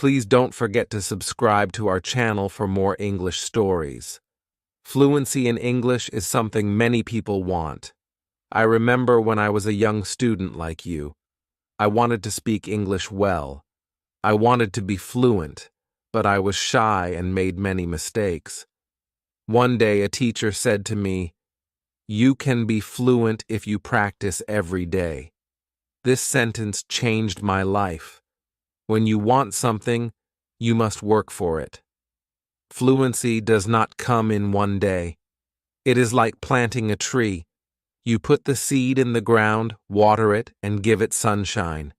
Please don't forget to subscribe to our channel for more English stories. Fluency in English is something many people want. I remember when I was a young student like you. I wanted to speak English well. I wanted to be fluent, but I was shy and made many mistakes. One day a teacher said to me, "You can be fluent if you practice every day." This sentence changed my life. When you want something, you must work for it. Fluency does not come in one day. It is like planting a tree. You put the seed in the ground, water it, and give it sunshine.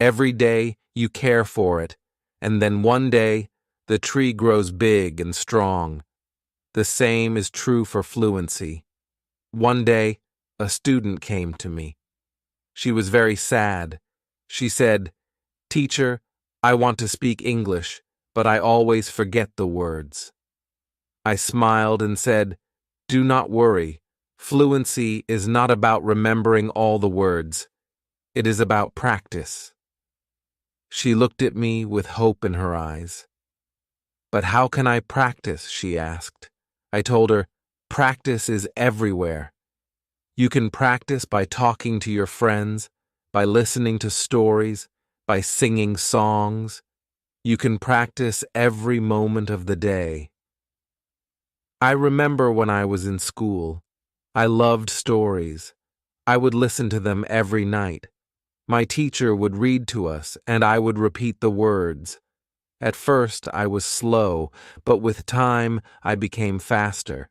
Every day you care for it, and then one day the tree grows big and strong. The same is true for fluency. One day, a student came to me. She was very sad. She said, "Teacher, I want to speak English, but I always forget the words." I smiled and said, "Do not worry. Fluency is not about remembering all the words. It is about practice." She looked at me with hope in her eyes. "But how can I practice?" she asked. I told her, "Practice is everywhere. You can practice by talking to your friends, by listening to stories, by singing songs. You can practice every moment of the day." I remember when I was in school. I loved stories. I would listen to them every night. My teacher would read to us, and I would repeat the words. At first, I was slow, but with time, I became faster.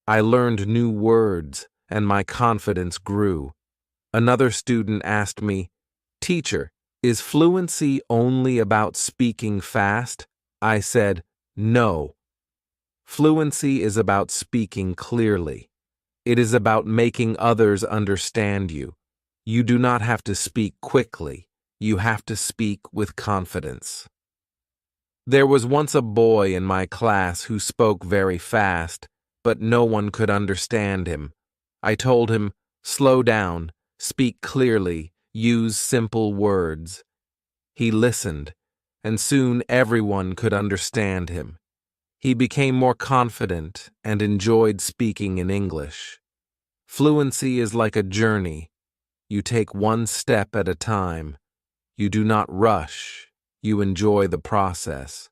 I learned new words, and my confidence grew. Another student asked me, "Teacher, is fluency only about speaking fast?" I said, "No. Fluency is about speaking clearly. It is about making others understand you. You do not have to speak quickly. You have to speak with confidence." There was once a boy in my class who spoke very fast, but no one could understand him. I told him, "Slow down, speak clearly, use simple words." He listened, and soon everyone could understand him. He became more confident and enjoyed speaking in English. Fluency is like a journey. You take one step at a time. You do not rush. You enjoy the process.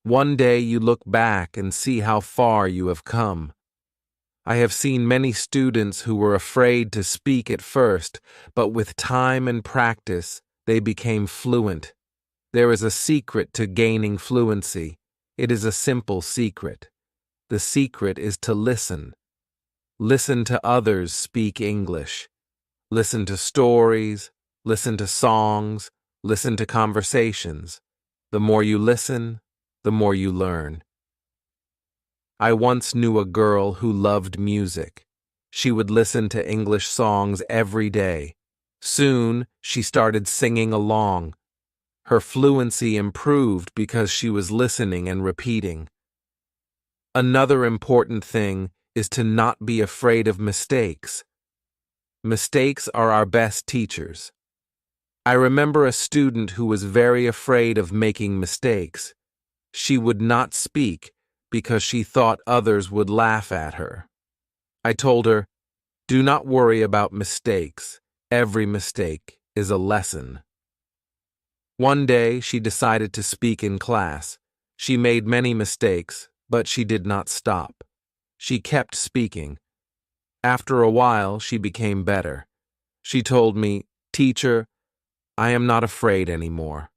One day you look back and see how far you have come. I have seen many students who were afraid to speak at first, but with time and practice, they became fluent. There is a secret to gaining fluency. It is a simple secret. The secret is to listen. Listen to others speak English. Listen to stories, listen to songs, listen to conversations. The more you listen, the more you learn. I once knew a girl who loved music. She would listen to English songs every day. Soon, she started singing along. Her fluency improved because she was listening and repeating. Another important thing is to not be afraid of mistakes. Mistakes are our best teachers. I remember a student who was very afraid of making mistakes. She would not speak because she thought others would laugh at her. I told her, "Do not worry about mistakes. Every mistake is a lesson." One day, she decided to speak in class. She made many mistakes, but she did not stop. She kept speaking. After a while, she became better. She told me, "Teacher, I am not afraid anymore."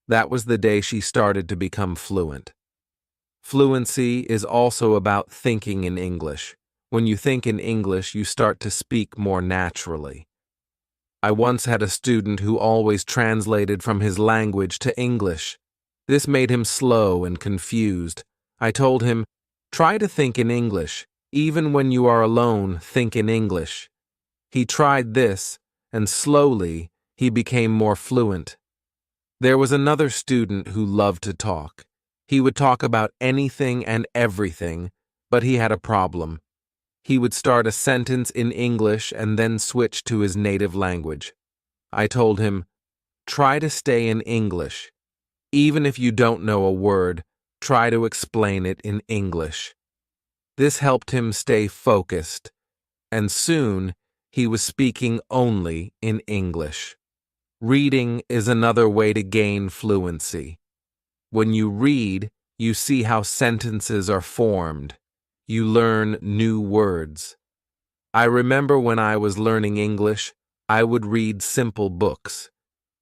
That was the day she started to become fluent. Fluency is also about thinking in English. When you think in English, you start to speak more naturally. I once had a student who always translated from his language to English. This made him slow and confused. I told him, "Try to think in English. Even when you are alone, think in English." He tried this, and slowly, he became more fluent. There was another student who loved to talk. He would talk about anything and everything, but he had a problem. He would start a sentence in English and then switch to his native language. I told him, "Try to stay in English. Even if you don't know a word, try to explain it in English. This helped him stay focused, and soon he was speaking only in English. Reading is another way to gain fluency. When you read, you see how sentences are formed. You learn new words. I remember when I was learning English, I would read simple books.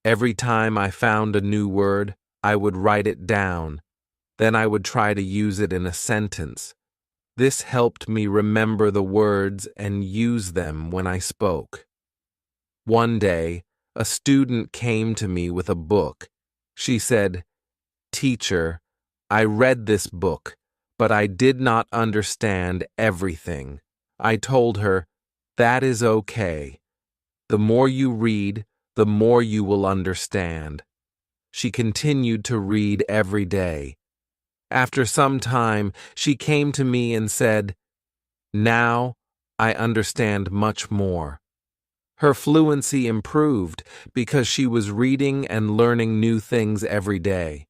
Every time I found a new word, I would write it down. Then I would try to use it in a sentence. This helped me remember the words and use them when I spoke. One day, a student came to me with a book. She said, "Teacher, I read this book, but I did not understand everything." I told her, "That is okay. The more you read, the more you will understand." She continued to read every day. After some time, she came to me and said, "Now I understand much more." Her fluency improved because she was reading and learning new things every day.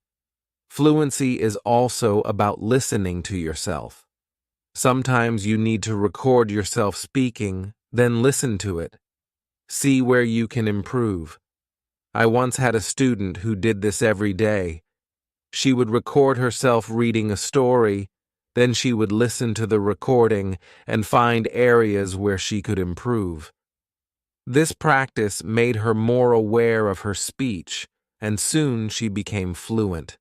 Fluency is also about listening to yourself. Sometimes you need to record yourself speaking, then listen to it. See where you can improve. I once had a student who did this every day. She would record herself reading a story, then she would listen to the recording and find areas where she could improve. This practice made her more aware of her speech, and soon she became fluent.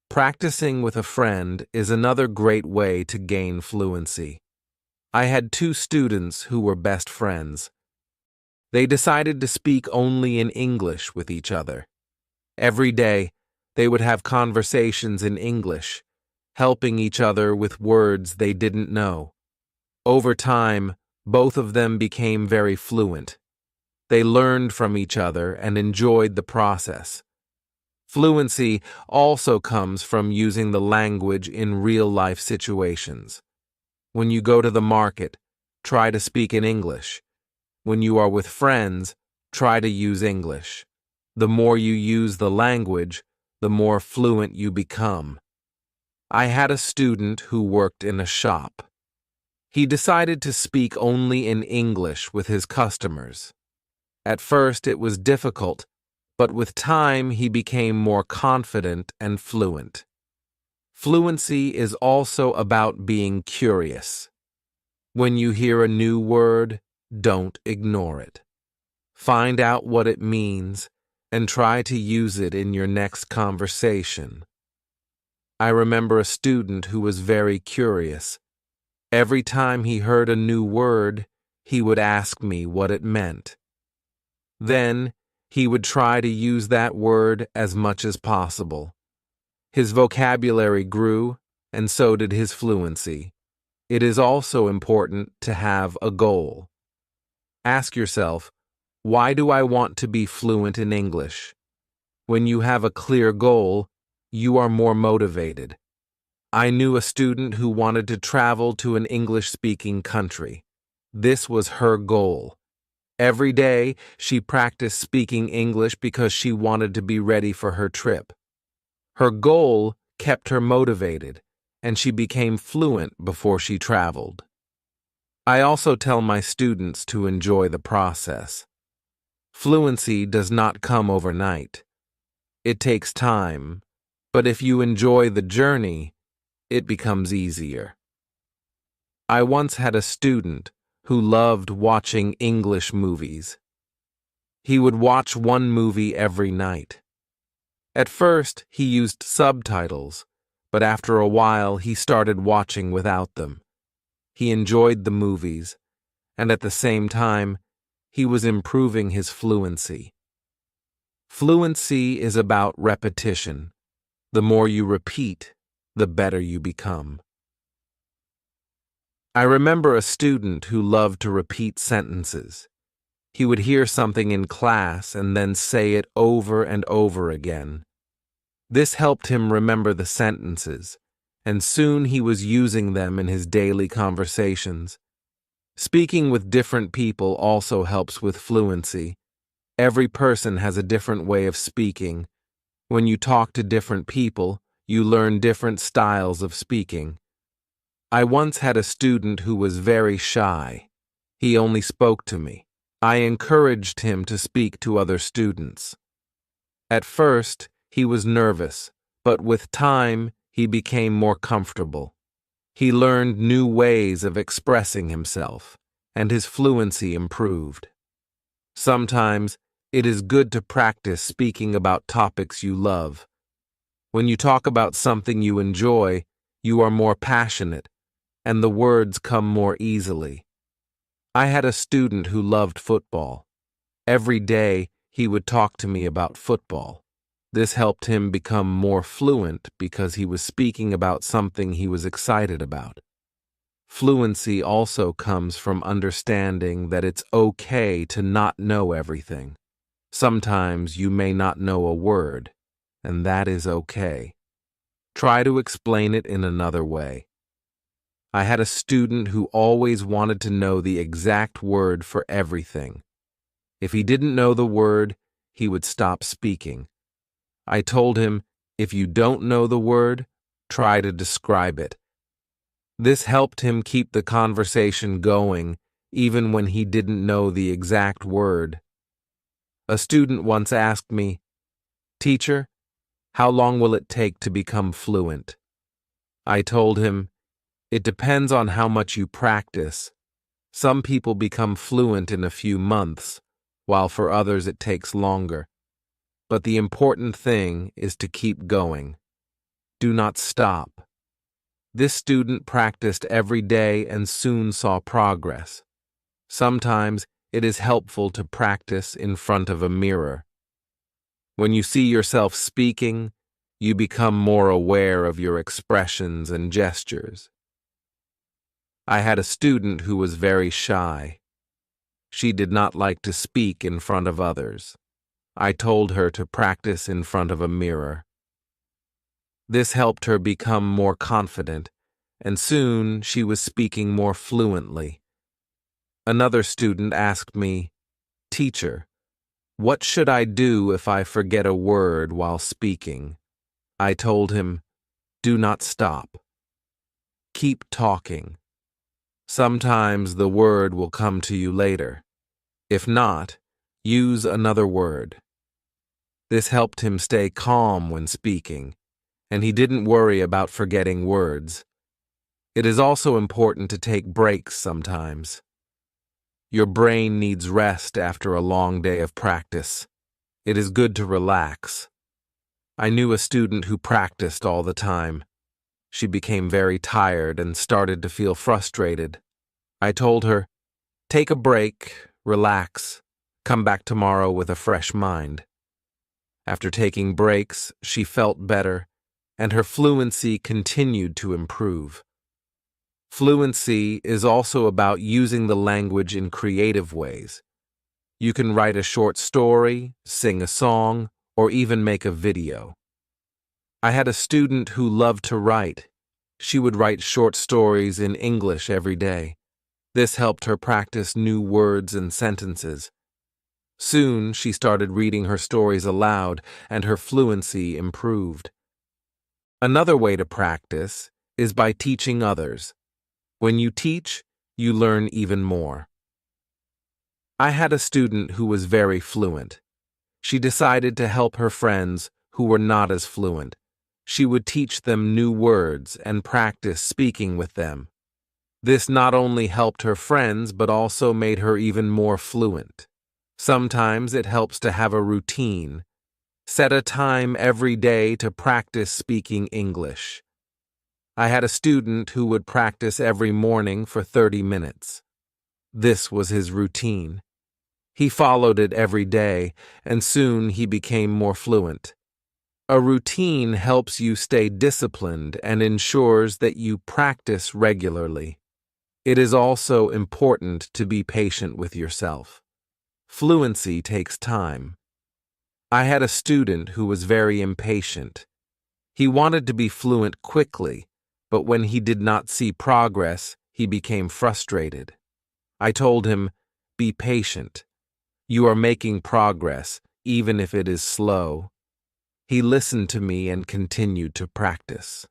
Practicing with a friend is another great way to gain fluency. I had two students who were best friends. They decided to speak only in English with each other. Every day, they would have conversations in English, helping each other with words they didn't know. Over time, both of them became very fluent. They learned from each other and enjoyed the process. Fluency also comes from using the language in real-life situations. When you go to the market, try to speak in English. When you are with friends, try to use English. The more you use the language, the more fluent you become. I had a student who worked in a shop. He decided to speak only in English with his customers. At first it was difficult, but with time he became more confident and fluent. Fluency is also about being curious. When you hear a new word, don't ignore it. Find out what it means and try to use it in your next conversation. I remember a student who was very curious. Every time he heard a new word, he would ask me what it meant. Then, he would try to use that word as much as possible. His vocabulary grew, and so did his fluency. It is also important to have a goal. Ask yourself, why do I want to be fluent in English? When you have a clear goal, you are more motivated. I knew a student who wanted to travel to an English-speaking country. This was her goal. Every day, she practiced speaking English because she wanted to be ready for her trip. Her goal kept her motivated, and she became fluent before she traveled. I also tell my students to enjoy the process. Fluency does not come overnight. It takes time, but if you enjoy the journey, it becomes easier. I once had a student who loved watching English movies. He would watch one movie every night. At first, he used subtitles, but after a while he started watching without them. He enjoyed the movies, and at the same time, he was improving his fluency. Fluency is about repetition. The more you repeat, the better you become. I remember a student who loved to repeat sentences. He would hear something in class and then say it over and over again. This helped him remember the sentences, and soon he was using them in his daily conversations. Speaking with different people also helps with fluency. Every person has a different way of speaking. When you talk to different people, you learn different styles of speaking. I once had a student who was very shy. He only spoke to me. I encouraged him to speak to other students. At first, he was nervous, but with time, he became more comfortable. He learned new ways of expressing himself, and his fluency improved. Sometimes, it is good to practice speaking about topics you love. When you talk about something you enjoy, you are more passionate, and the words come more easily. I had a student who loved football. Every day, he would talk to me about football. This helped him become more fluent because he was speaking about something he was excited about. Fluency also comes from understanding that it's okay to not know everything. Sometimes you may not know a word, and that is okay. Try to explain it in another way. I had a student who always wanted to know the exact word for everything. If he didn't know the word, he would stop speaking. I told him, if you don't know the word, try to describe it. This helped him keep the conversation going, even when he didn't know the exact word. A student once asked me, "Teacher, how long will it take to become fluent?" I told him, "It depends on how much you practice. Some people become fluent in a few months, while for others it takes longer. But the important thing is to keep going. Do not stop." This student practiced every day and soon saw progress. Sometimes it is helpful to practice in front of a mirror. When you see yourself speaking, you become more aware of your expressions and gestures. I had a student who was very shy. She did not like to speak in front of others. I told her to practice in front of a mirror. This helped her become more confident, and soon she was speaking more fluently. Another student asked me, "Teacher, what should I do if I forget a word while speaking?" I told him, "Do not stop. Keep talking. Sometimes the word will come to you later. If not, use another word." This helped him stay calm when speaking, and he didn't worry about forgetting words. It is also important to take breaks sometimes. Your brain needs rest after a long day of practice. It is good to relax. I knew a student who practiced all the time. She became very tired and started to feel frustrated. I told her, "Take a break, relax, come back tomorrow with a fresh mind." After taking breaks, she felt better, and her fluency continued to improve. Fluency is also about using the language in creative ways. You can write a short story, sing a song, or even make a video. I had a student who loved to write. She would write short stories in English every day. This helped her practice new words and sentences. Soon, she started reading her stories aloud, and her fluency improved. Another way to practice is by teaching others. When you teach, you learn even more. I had a student who was very fluent. She decided to help her friends who were not as fluent. She would teach them new words and practice speaking with them. This not only helped her friends, but also made her even more fluent. Sometimes it helps to have a routine. Set a time every day to practice speaking English. I had a student who would practice every morning for 30 minutes. This was his routine. He followed it every day, and soon he became more fluent. A routine helps you stay disciplined and ensures that you practice regularly. It is also important to be patient with yourself. Fluency takes time. I had a student who was very impatient. He wanted to be fluent quickly, but when he did not see progress, he became frustrated. I told him, "Be patient. You are making progress, even if it is slow." He listened to me and continued to practice.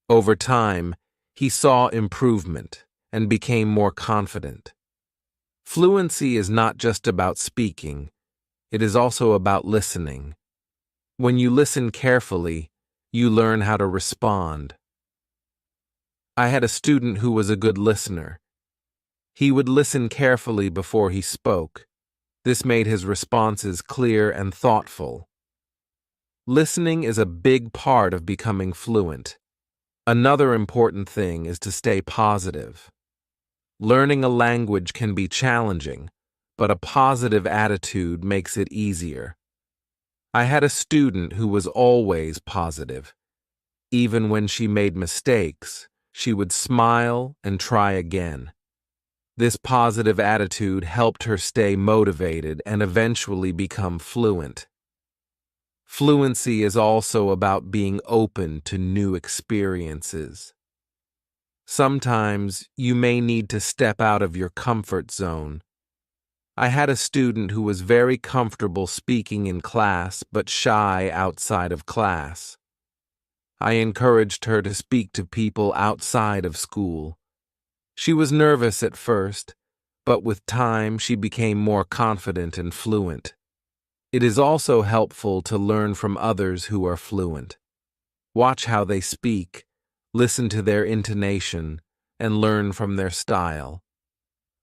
Over time, he saw improvement and became more confident. Fluency is not just about speaking, it is also about listening. When you listen carefully, you learn how to respond. I had a student who was a good listener. He would listen carefully before he spoke. This made his responses clear and thoughtful. Listening is a big part of becoming fluent. Another important thing is to stay positive. Learning a language can be challenging, but a positive attitude makes it easier. I had a student who was always positive. Even when she made mistakes, she would smile and try again. This positive attitude helped her stay motivated and eventually become fluent. Fluency is also about being open to new experiences. Sometimes you may need to step out of your comfort zone. I had a student who was very comfortable speaking in class but shy outside of class. I encouraged her to speak to people outside of school. She was nervous at first, but with time she became more confident and fluent. It is also helpful to learn from others who are fluent. Watch how they speak, listen to their intonation, and learn from their style.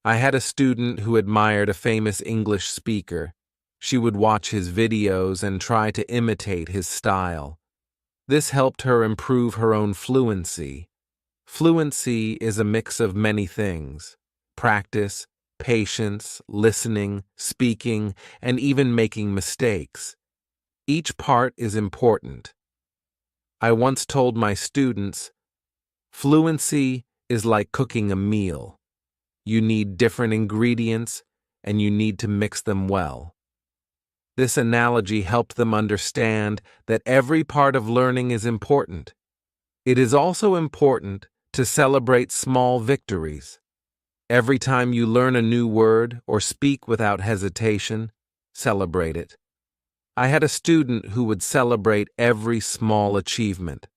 I had a student who admired a famous English speaker. She would watch his videos and try to imitate his style. This helped her improve her own fluency. Fluency is a mix of many things: practice, patience, listening, speaking, and even making mistakes. Each part is important. I once told my students, fluency is like cooking a meal. You need different ingredients, and you need to mix them well. This analogy helped them understand that every part of learning is important. It is also important to celebrate small victories. Every time you learn a new word or speak without hesitation, celebrate it. I had a student who would celebrate every small achievement.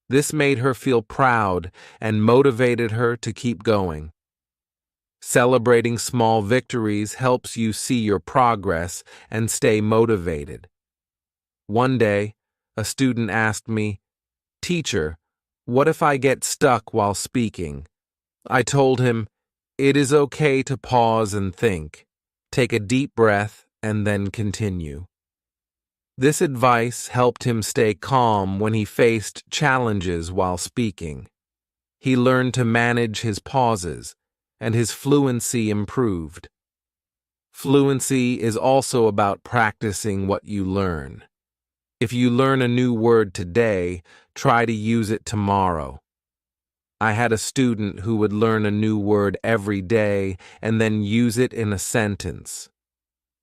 This made her feel proud and motivated her to keep going. Celebrating small victories helps you see your progress and stay motivated. One day, a student asked me, "Teacher, what if I get stuck while speaking?" I told him, "It is okay to pause and think. Take a deep breath and then continue." This advice helped him stay calm when he faced challenges while speaking. He learned to manage his pauses, and his fluency improved. Fluency is also about practicing what you learn. If you learn a new word today, try to use it tomorrow. I had a student who would learn a new word every day and then use it in a sentence.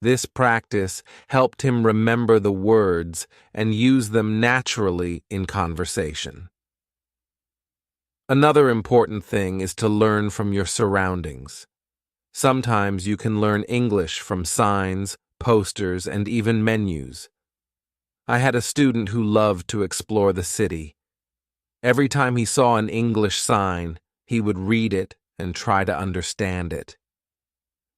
This practice helped him remember the words and use them naturally in conversation. Another important thing is to learn from your surroundings. Sometimes you can learn English from signs, posters, and even menus. I had a student who loved to explore the city. Every time he saw an English sign, he would read it and try to understand it.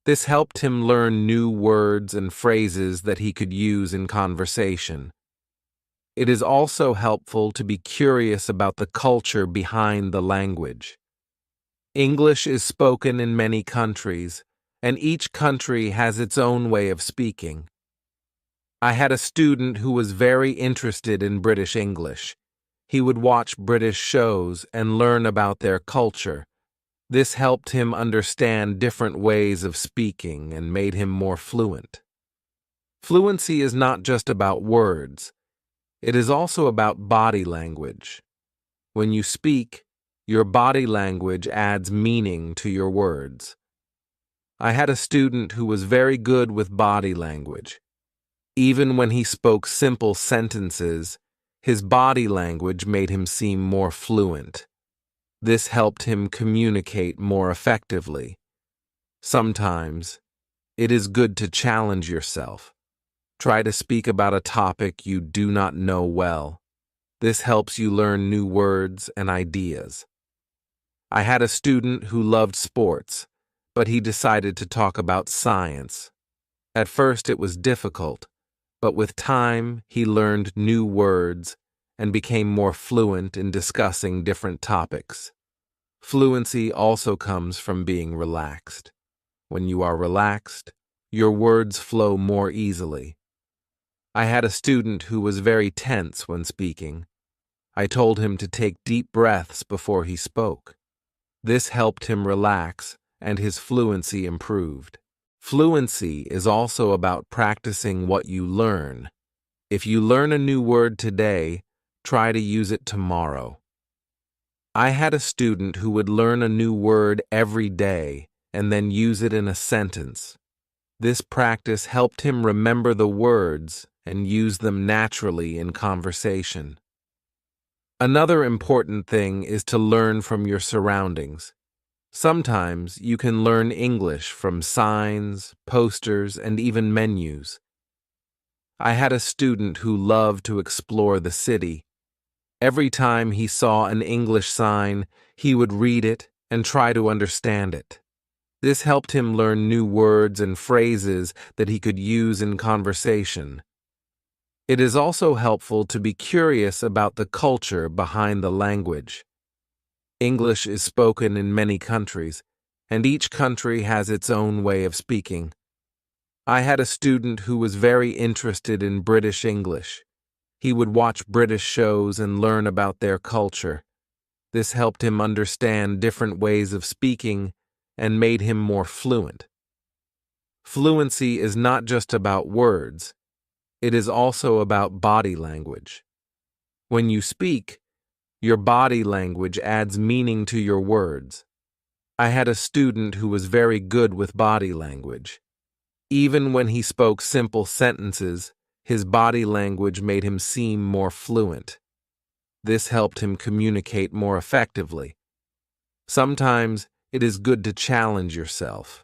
This helped him learn new words and phrases that he could use in conversation. It is also helpful to be curious about the culture behind the language. English is spoken in many countries, and each country has its own way of speaking. I had a student who was very interested in British English. He would watch British shows and learn about their culture. This helped him understand different ways of speaking and made him more fluent. Fluency is not just about words. It is also about body language. When you speak, your body language adds meaning to your words. I had a student who was very good with body language. Even when he spoke simple sentences, his body language made him seem more fluent. This helped him communicate more effectively. Sometimes, it is good to challenge yourself. Try to speak about a topic you do not know well. This helps you learn new words and ideas. I had a student who loved sports, but he decided to talk about science. At first it was difficult, but with time he learned new words and became more fluent in discussing different topics. Fluency also comes from being relaxed. When you are relaxed, your words flow more easily. I had a student who was very tense when speaking. I told him to take deep breaths before he spoke. This helped him relax, and his fluency improved. Fluency is also about practicing what you learn. If you learn a new word today, try to use it tomorrow. I had a student who would learn a new word every day and then use it in a sentence. This practice helped him remember the words and use them naturally in conversation. Another important thing is to learn from your surroundings. Sometimes you can learn English from signs, posters, and even menus. I had a student who loved to explore the city. Every time he saw an English sign, he would read it and try to understand it. This helped him learn new words and phrases that he could use in conversation. It is also helpful to be curious about the culture behind the language. English is spoken in many countries, and each country has its own way of speaking. I had a student who was very interested in British English. He would watch British shows and learn about their culture. This helped him understand different ways of speaking and made him more fluent. Fluency is not just about words. It is also about body language. When you speak, your body language adds meaning to your words. I had a student who was very good with body language. Even when he spoke simple sentences, his body language made him seem more fluent. This helped him communicate more effectively. Sometimes it is good to challenge yourself.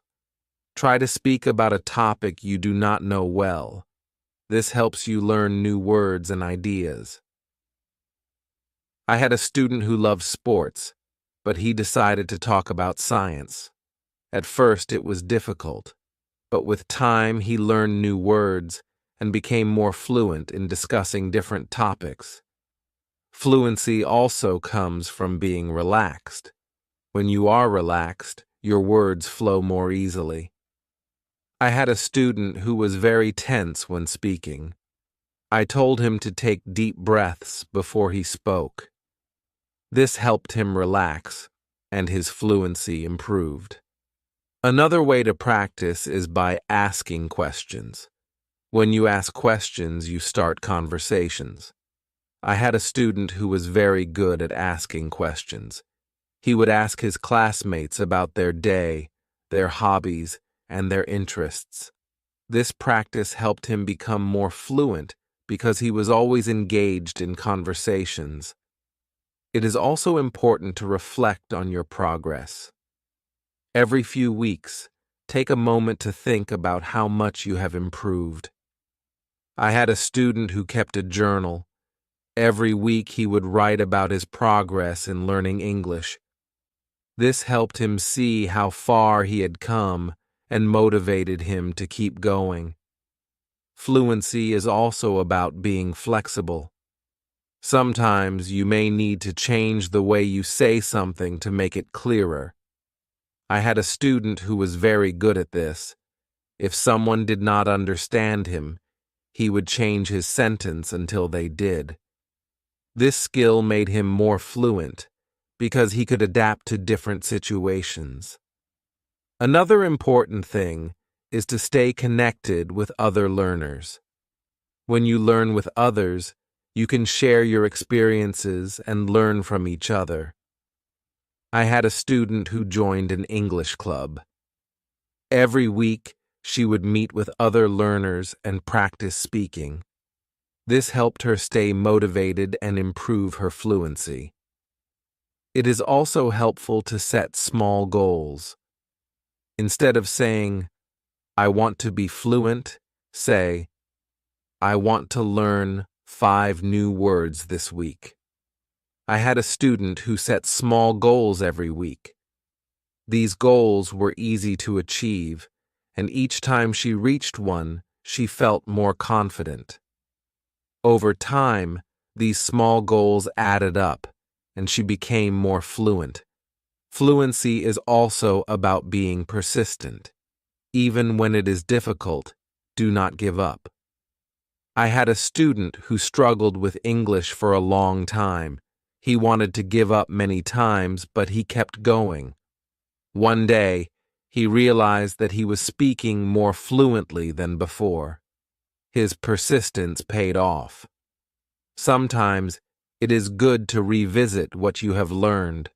Try to speak about a topic you do not know well. This helps you learn new words and ideas. I had a student who loved sports, but he decided to talk about science. At first it was difficult, but with time he learned new words and became more fluent in discussing different topics. Fluency also comes from being relaxed. When you are relaxed, your words flow more easily. I had a student who was very tense when speaking. I told him to take deep breaths before he spoke. This helped him relax, and his fluency improved. Another way to practice is by asking questions. When you ask questions, you start conversations. I had a student who was very good at asking questions. He would ask his classmates about their day, their hobbies, and their interests. This practice helped him become more fluent because he was always engaged in conversations. It is also important to reflect on your progress. Every few weeks, take a moment to think about how much you have improved. I had a student who kept a journal. Every week he would write about his progress in learning English. This helped him see how far he had come and motivated him to keep going. Fluency is also about being flexible. Sometimes you may need to change the way you say something to make it clearer. I had a student who was very good at this. If someone did not understand him, he would change his sentence until they did. This skill made him more fluent because he could adapt to different situations. Another important thing is to stay connected with other learners. When you learn with others, you can share your experiences and learn from each other. I had a student who joined an English club. Every week, she would meet with other learners and practice speaking. This helped her stay motivated and improve her fluency. It is also helpful to set small goals. Instead of saying, "I want to be fluent," say, I want to learn 5 new words this week. I had a student who set small goals every week. These goals were easy to achieve, and each time she reached one, she felt more confident. Over time, these small goals added up, and she became more fluent. Fluency is also about being persistent. Even when it is difficult, do not give up. I had a student who struggled with English for a long time. He wanted to give up many times, but he kept going. One day, he realized that he was speaking more fluently than before. His persistence paid off. Sometimes, it is good to revisit what you have learned.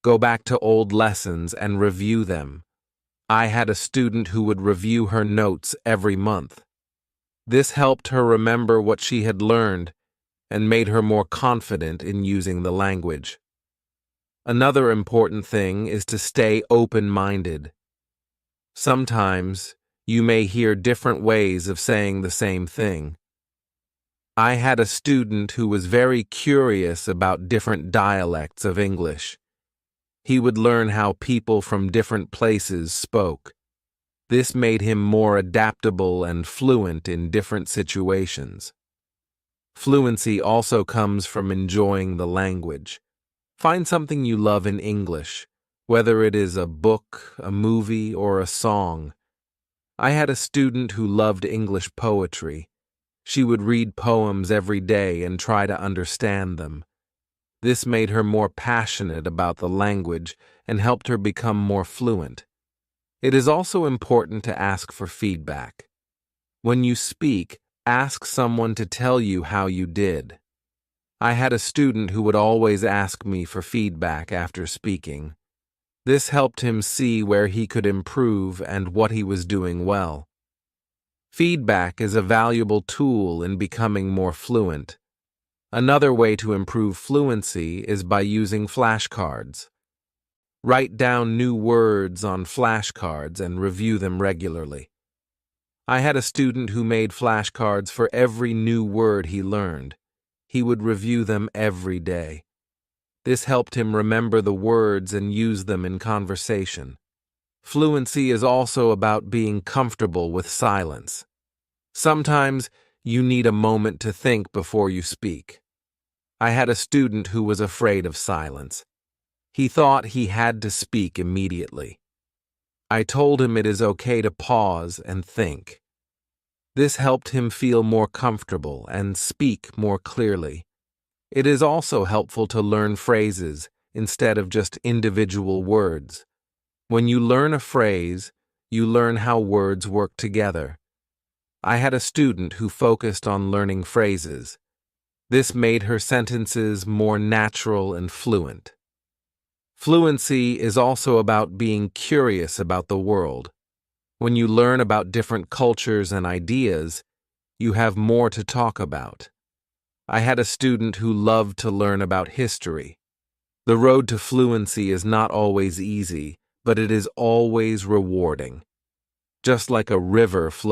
Go back to old lessons and review them. I had a student who would review her notes every month. This helped her remember what she had learned and made her more confident in using the language. Another important thing is to stay open-minded. Sometimes, you may hear different ways of saying the same thing. I had a student who was very curious about different dialects of English. He would learn how people from different places spoke. This made him more adaptable and fluent in different situations. Fluency also comes from enjoying the language. Find something you love in English, whether it is a book, a movie, or a song. I had a student who loved English poetry. She would read poems every day and try to understand them. This made her more passionate about the language and helped her become more fluent. It is also important to ask for feedback. When you speak, ask someone to tell you how you did. I had a student who would always ask me for feedback after speaking. This helped him see where he could improve and what he was doing well. Feedback is a valuable tool in becoming more fluent. Another way to improve fluency is by using flashcards. Write down new words on flashcards and review them regularly. I had a student who made flashcards for every new word he learned. He would review them every day. This helped him remember the words and use them in conversation. Fluency is also about being comfortable with silence. Sometimes you need a moment to think before you speak. I had a student who was afraid of silence. He thought he had to speak immediately. I told him it is okay to pause and think. This helped him feel more comfortable and speak more clearly. It is also helpful to learn phrases instead of just individual words. When you learn a phrase, you learn how words work together. I had a student who focused on learning phrases. This made her sentences more natural and fluent. Fluency is also about being curious about the world. When you learn about different cultures and ideas, you have more to talk about. I had a student who loved to learn about history. The road to fluency is not always easy, but it is always rewarding. Just like a river flows